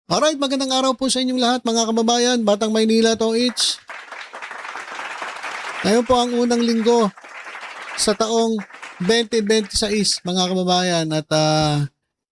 Alright, magandang araw po sa inyong lahat mga kababayan, Batang Maynila to each. Ngayon po ang unang linggo sa taong 2026 mga kababayan at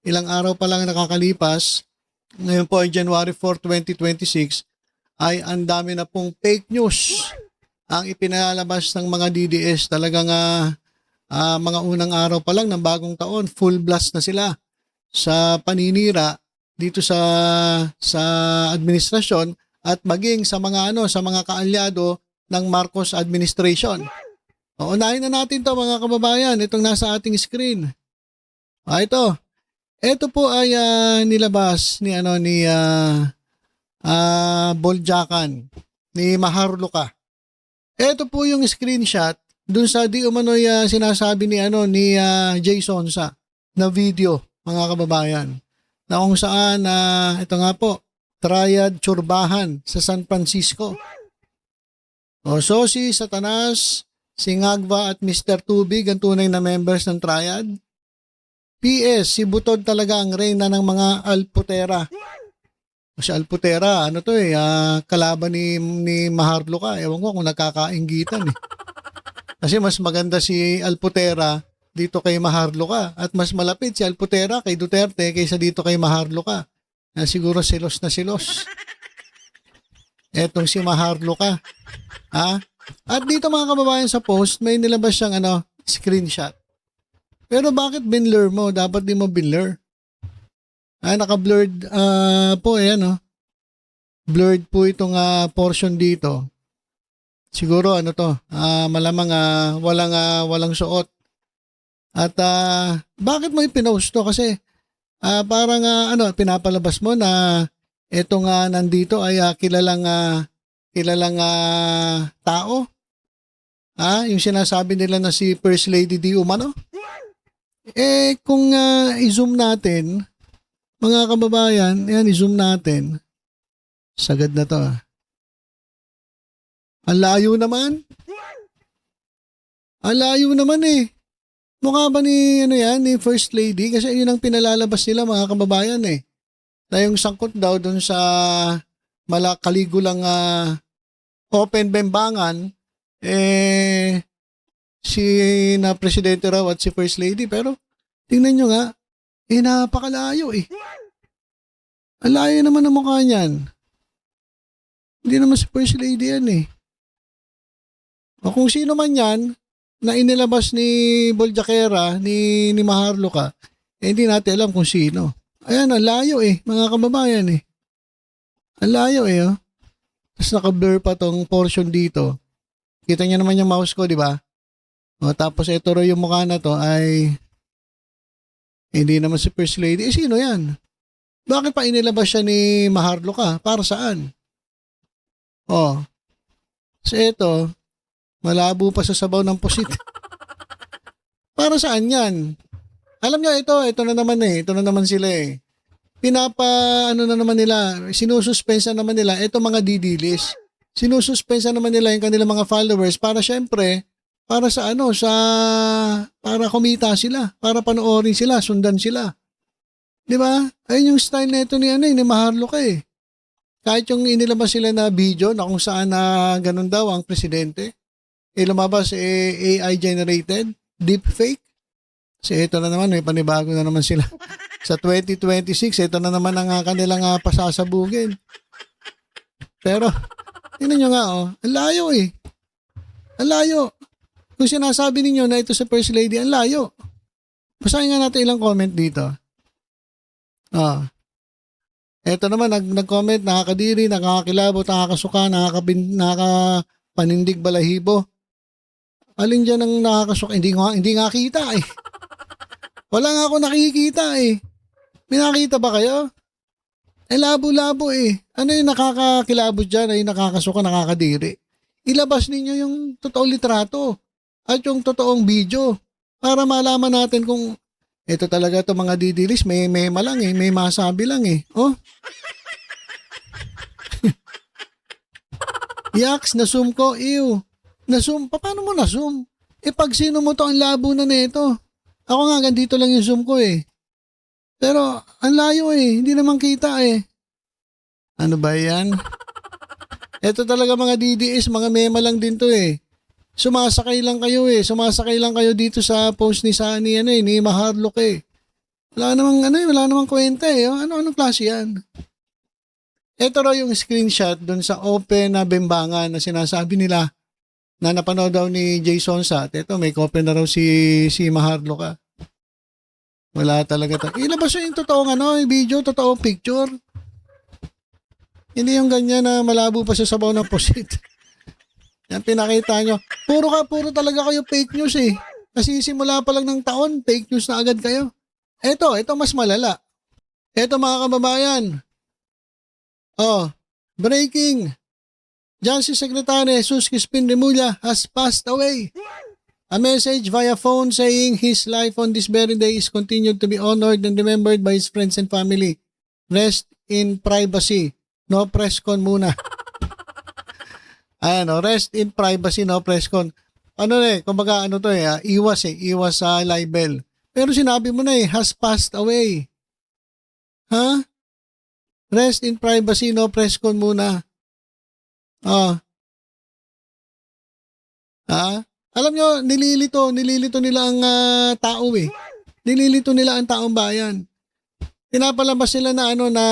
ilang araw pa lang nakakalipas. Ngayon po ay January 4, 2026 ay ang dami na pong fake news ang ipinalabas ng mga DDS. Talagang mga unang araw pa lang ng bagong taon, full blast na sila sa paninira dito sa administrasyon at maging sa mga kaalyado ng Marcos administration. Unahin na natin 'to mga kababayan, itong nasa ating screen. Ito po ay nilabas ni Boljakan ni Maharlika. Ito po yung screenshot dun sa di umano'y sinasabi ni Jason sa na video mga kababayan. Na kung saan ito nga po, Triad Churbahan sa San Francisco. Si Satanas, si Ngagva at Mr. Tubig ang tunay na members ng Triad. PS, si Butod talaga ang reyna ng mga Alputera. Si Alputera, kalaban ni Maharlika. Ewan ko kung nagkakainggitan eh. Kasi mas maganda si Alputera dito kay Maharlika at mas malapit si Alputera kay Duterte kaysa dito kay Maharlika. Siguro silos na silos. Etong si Maharlika. At dito mga kababayan sa post may nilabas siyang screenshot. Pero bakit binlur mo? Dapat di mo binlur. Naka-blurred po blurred po itong portion dito. Siguro malamang walang suot. At bakit mo ipinost to? Kasi parang pinapalabas mo na itong nandito ay kilalang tao. Yung sinasabi nila na si First Lady Di Umano. Kung i-zoom natin, mga kababayan, i-zoom natin. Sagad na to. Ang layo naman. Ang layo naman eh. Mukha ba ni First Lady? Kasi yun ang pinalalabas nila mga kababayan eh. Na yung sangkot daw dun sa malakaligo lang open bembangan si na presidente raw at si First Lady. Pero tingnan nyo nga, napakalayo eh. Ang layo naman ang mukha niyan. Hindi naman si First Lady yan eh. O kung sino man yan, na inilabas ni Boljakera, ni Maharlika, hindi natin alam kung sino. Ayan, ang layo eh, mga kababayan eh. Ang layo eh, oh. Tapos naka-blur pa tong portion dito. Kita niyo naman yung mouse ko, di ba? Tapos ito rin yung mukha na to ay hindi naman si First Lady. Sino yan? Bakit pa inilabas siya ni Maharlika? Para saan? So ito, malabo pa sa sabaw ng pusit. Para saan yan? Alam nyo, ito na naman eh. Ito na naman sila eh. Na naman nila, sinususpensa naman nila, ito mga didilis. Sinususpensa naman nila yung kanilang mga followers para syempre, para para kumita sila, para panoorin sila, sundan sila. Di ba? Ayun yung style na ito ni Maharlika eh. Kahit yung inilabas sila na video na kung saan ganun daw ang presidente, lumabas AI generated, deep fake. Kasi ito na naman, may panibago na naman sila. Sa 2026, ito na naman ang kanilang pasasabugin. Pero, tingnan nyo nga ang layo eh. Ang layo. Kung sinasabi ninyo na ito sa First Lady, ang layo. Basahin nga natin ilang comment dito. Ito naman, nag-comment, nakakadiri, nakakakilabot, nakakasuka, nakakapanindig balahibo. Alin dyan ang nakakasuka? Hindi nga kita eh. Wala nga ako nakikita eh. May nakita ba kayo? Labo-labo eh. Ano yung nakakakilabot dyan ay nakakasuka, nakakadiri? Ilabas ninyo yung totoong litrato at yung totoong video para malaman natin kung ito talaga ito mga didilis, may malang eh, may masabi lang eh. Yaks, na-zoom ko, ew. Na-zoom? Paano mo na-zoom? Pag sino mo to, ang labo na nito. Ako nga, ganito lang yung zoom ko eh. Pero, ang layo eh. Hindi naman kita eh. Ano ba yan? Ito talaga mga DDS, mga mema lang din to eh. Sumasakay lang kayo eh. Sumasakay lang kayo dito sa post ni Sunny, ni Maharlok eh. Wala namang kwenta eh. Anong klase yan? Ito raw yung screenshot dun sa open na bembangan na sinasabi nila na napanood daw ni Jason Sat. Ito, may copy na raw si Maharlok ah. Wala talaga. Ilabas yung totoong yung video, totoong picture. Hindi yung ganyan na malabo pa sa sabaw ng pusit. Yan pinakita nyo. Puro talaga kayo fake news eh. Kasi simula pa lang ng taon, fake news na agad kayo. Ito mas malala. Ito mga kababayan. Oh, breaking. Justice Secretary Jesus Crispin Remulla has passed away. A message via phone saying his life on this very day is continued to be honored and remembered by his friends and family. Rest in privacy. No press con muna. Rest in privacy, no press con. Kumbaga iwas sa libel. Pero sinabi mo na has passed away. Ha? Rest in privacy, no press con muna. Alam nyo, nililito nila ang tao eh. Nililito nila ang taong bayan. Pinapalabas sila na na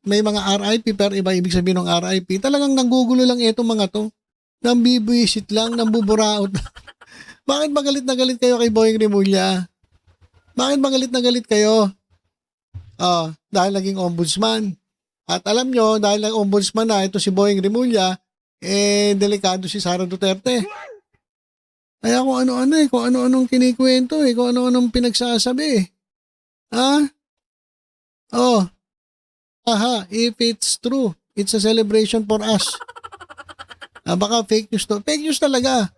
may mga RIP, pero iba ibig sabihin ng RIP. Talagang nanggugulo lang itong mga to. Nambibwisit lang, nambuburaot. Bakit ba galit na galit kayo kay Boyeng Remulla? Bakit ba galit na galit kayo? Dahil naging ombudsman. At alam nyo, dahil ang ombudsman na ito si Boyeng Remulla, delikado si Sara Duterte. Kaya kung ano-anong kinikwento kung ano-anong pinagsasabi. If it's true, it's a celebration for us. Baka fake news to. Fake news talaga.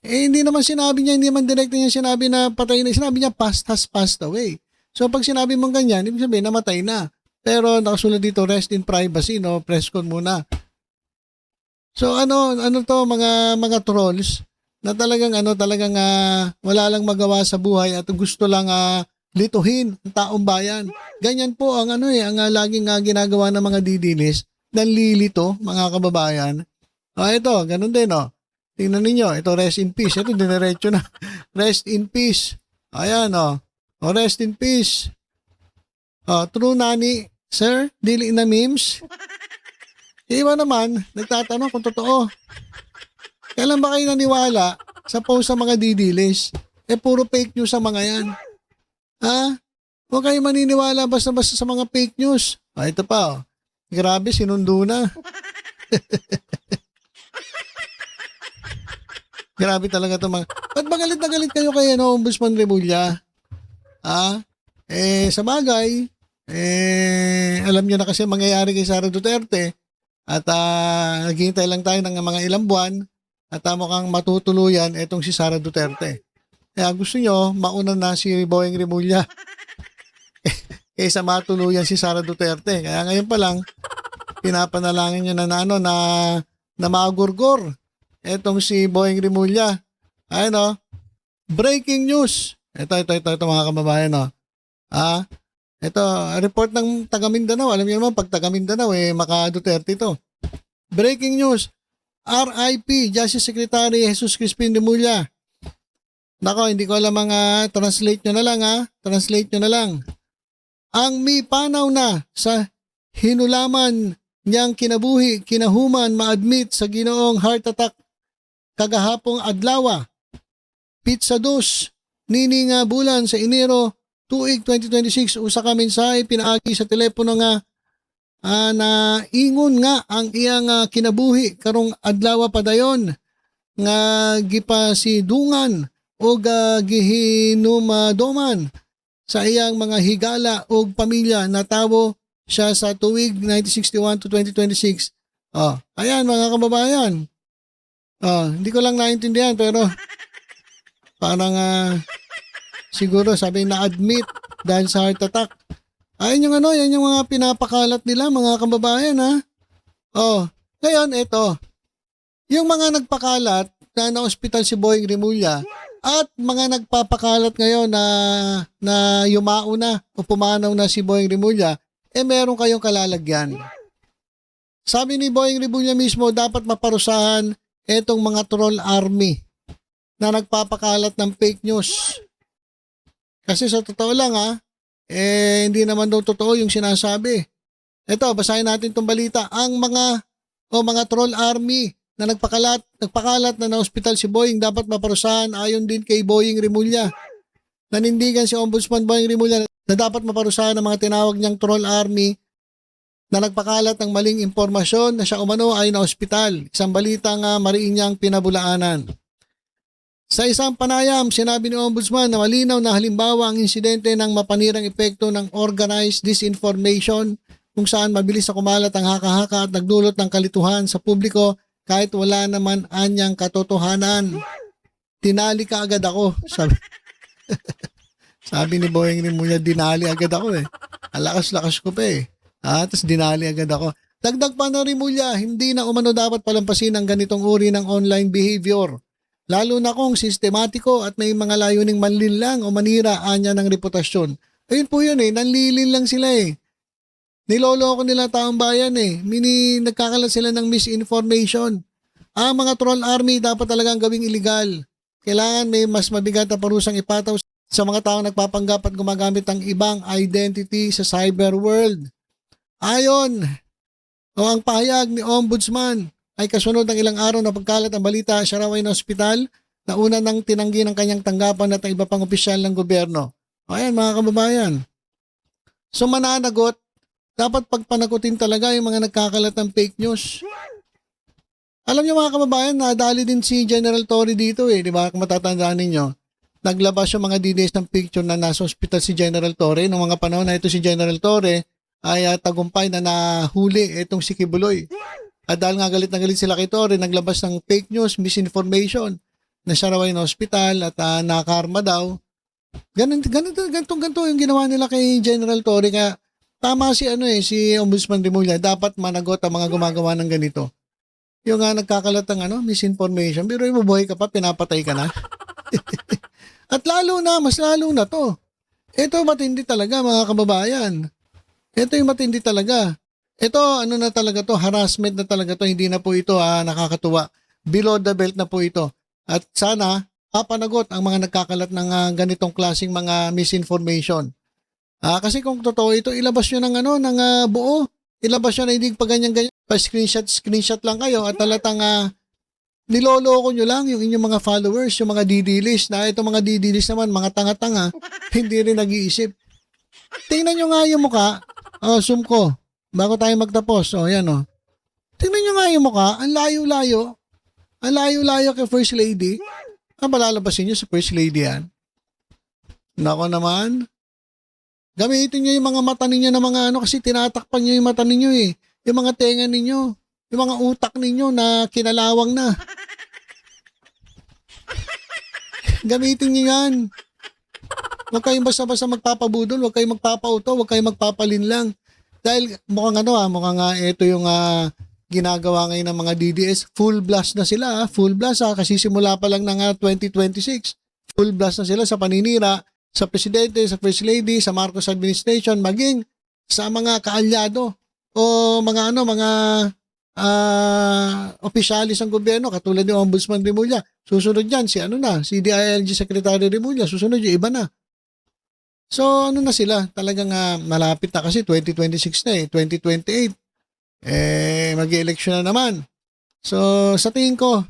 Hindi naman sinabi niya, hindi naman direct niya sinabi na patay na. Sinabi niya has passed away. So pag sinabi mong ganyan, ibig sabihin namatay na. Pero nakasulat dito, rest in privacy, no? Press con muna. So ano to mga trolls na talagang wala lang magawa sa buhay at gusto lang lituhin ang taong bayan. Ganyan po ang ang laging ginagawa ng mga didilis, nanlilito mga kababayan. Ito, ganun din Tingnan ninyo, ito rest in peace. Ito dinerecho na. Rest in peace. Ayan rest in peace. True nani, sir, dili na memes. Iba naman, nagtatanong kung totoo. Kailan ba kayo naniwala sa post sa mga didilis? Puro fake news sa mga yan. Huwag kayo maniniwala basta-basta sa mga fake news. Ito pa Grabe, sinundo na. Grabe talaga ito mga. Ba't ba galit na galit kayo kay Ombudsman Remulla? Sa bagay, alam niyo na kasi mangyayari kay Sara Duterte at naghihintay lang tayo ng mga ilang buwan at mukhang matutuluyan itong si Sara Duterte. Kaya gusto nyo, mauna na si Boyeng Remulla kaysa matuluyan si Sara Duterte. Kaya ngayon pa lang, pinapanalangin nyo na magurgor etong si Boyeng Remulla. Breaking news. Ito mga kababayan. Ito, report ng taga Mindanao. Alam niyo naman, pag taga Mindanao, maka Duterte ito. Breaking news. RIP, Justice Secretary Jesus Crispin Remulla. Nako, hindi ko alam translate nyo na lang Translate nyo na lang. Ang mipanaw na sa hinulaman niyang kinabuhi, kinahuman, ma-admit sa ginoong heart attack kagahapong adlawa. Pizza dos, nining bulan sa Enero, tuig 2026, usa ka mensahe pinaagi sa telepono na ingon nga ang iyang kinabuhi karong adlawa padayon nga gipasidungan o gihinumadoman sa iyang mga higala o pamilya na tawo siya sa tuig 1961 to 2026. Ayan mga kababayan. Hindi ko lang naintindihan pero parang siguro sabi na-admit dahil sa heart attack. Yan yung mga pinapakalat nila mga kababayan Ngayon ito, yung mga nagpakalat na ospital si Boyeng Remulla at mga nagpapakalat ngayon na yumao na o pumanaw na si Boyeng Remulla, meron kayong kalalagyan. Sabi ni Boying Rebulya mismo, dapat maparusahan etong mga troll army na nagpapakalat ng fake news. Kasi sa totoo lang hindi naman daw totoo yung sinasabi. Ito, basahin natin itong balita. Ang mga troll army na nagpakalat na na-hospital si Boying dapat maparusahan ayon din kay Boying Rimulya. Nanindigan si Ombudsman Boying Rimulya na dapat maparusahan ang mga tinawag niyang troll army na nagpakalat ng maling impormasyon na siya umano ay na-hospital. Isang balita nga mariin niyang pinabulaanan. Sa isang panayam, sinabi ni Ombudsman na malinaw na halimbawa ang insidente ng mapanirang epekto ng organized disinformation kung saan mabilis na kumalat ang haka-haka at nagdulot ng kalituhan sa publiko kahit wala naman anyang katotohanan. Tinali ka agad ako. Sabi ni Boying Rimulya, dinali agad ako eh. Alakas-lakas ko pa eh. Tapos dinali agad ako. Dagdag pa na Rimulya, hindi na umano dapat palampasin ang ganitong uri ng online behavior. Lalo na kung sistematiko at may mga layuning manlinlang o manira anya ng reputasyon. Ayun po yun eh, nanlilin lang sila eh. Niloloko nila taong bayan eh. Nagkakalat sila ng misinformation. Ang mga troll army dapat talagang gawing illegal. Kailangan may mas mabigat na parusang ipataw sa mga taong nagpapanggap at gumagamit ng ibang identity sa cyber world. Ayon ang pahayag ni Ombudsman ay kasunod ng ilang araw na pagkalat ang balita siya raw ay na ospital na una nang tinanggi ng kanyang tanggapan at ang iba pang opisyal ng gobyerno. Ayan mga kababayan. So mananagot, dapat pagpanagutin talaga yung mga nagkakalat ng fake news. Alam niyo mga kababayan, nadali din si General Torre dito eh, di ba? Kung matatandaan ninyo, naglabas yung mga DDS ng picture na nasa hospital si General Torre. Noong mga panahon na ito si General Torre ay tagumpay na nahuli itong si Kibuloy. At dahil nga galit na galit sila kay Torre, naglabas ng fake news, misinformation na siya raw ay na hospital at nakarma daw. Ganito yung ginawa nila kay General Torre. Kaya tama si Ombudsman Rimulya, dapat managot ang mga gumagawa ng ganito. Yung nagkakalat ng misinformation, pero yung mabuhay ka pa, pinapatay ka na. At mas lalo na to. Ito matindi talaga mga kababayan. Ito yung matindi talaga. Ito na talaga to, harassment na talaga to, hindi na po ito nakakatuwa. Below the belt na po ito. At sana papanagot ang mga nagkakalat ng ganitong klaseng mga misinformation. Kasi kung totoo ito, ilabas nyo ng buo. Ilabas nyo na hindi pa ganyan-ganyan. Pa-screenshot lang kayo at talatang niloloko nyo lang yung inyong mga followers, yung mga DD-list. Na itong mga DD-list naman, mga tanga-tanga, hindi rin nag-iisip. Tingnan nyo nga yung mukha. Zoom ko. Bago tayo magtapos. Yan o. Tingnan nyo nga yung mukha. Ang layo-layo. Ang layo-layo kay First Lady. Palalabasin nyo sa First Lady yan. Nako naman. Gamitin nyo yung mga mata ninyo na mga kasi tinatakpan nyo yung mata ninyo eh. Yung mga tenga ninyo. Yung mga utak ninyo na kinalawang na. Gamitin nyo yan. Huwag kayong basta-basta magpapabudol, huwag kayong magpapauto, huwag kayong magpapalinlang. Dahil mukhang ito yung ginagawa ngayon ng mga DDS. Full blast na sila. Full blast kasi simula pa lang ng 2026. Full blast na sila sa paninira sa presidente, sa first lady, sa Marcos administration, maging sa mga kaalyado o mga opisyalis ng gobyerno katulad ni Ombudsman Rimulya. Susunod yan si DILG Secretary Rimulya, susunod yung iba na. So na sila, talagang malapit na kasi 2026 na 2028 mag-election na naman. So sa tingin ko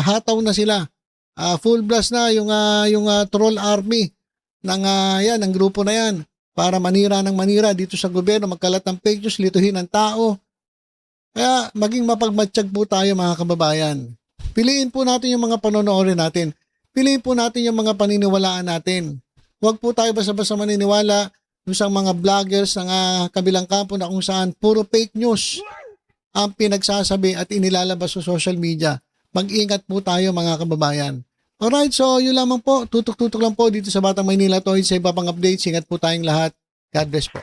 hataw na sila. Full blast na yung troll army ng grupo na yan para manira dito sa gobyerno, magkalat ng fake news, lituhin ang tao. Kaya maging mapagmatsyag po tayo mga kababayan. Piliin po natin yung mga panonoodin natin. Piliin po natin yung mga paniniwalaan natin. Huwag po tayo basta-basta maniniwala sa mga vloggers ng kabilang kampo na kung saan puro fake news ang pinagsasabi at inilalabas sa social media. Mag-ingat po tayo mga kababayan. Alright, so yun lamang po. Tutok-tutok lang po dito sa Batang Maynila Toys. Sa iba pang updates, ingat po tayong lahat. God bless po.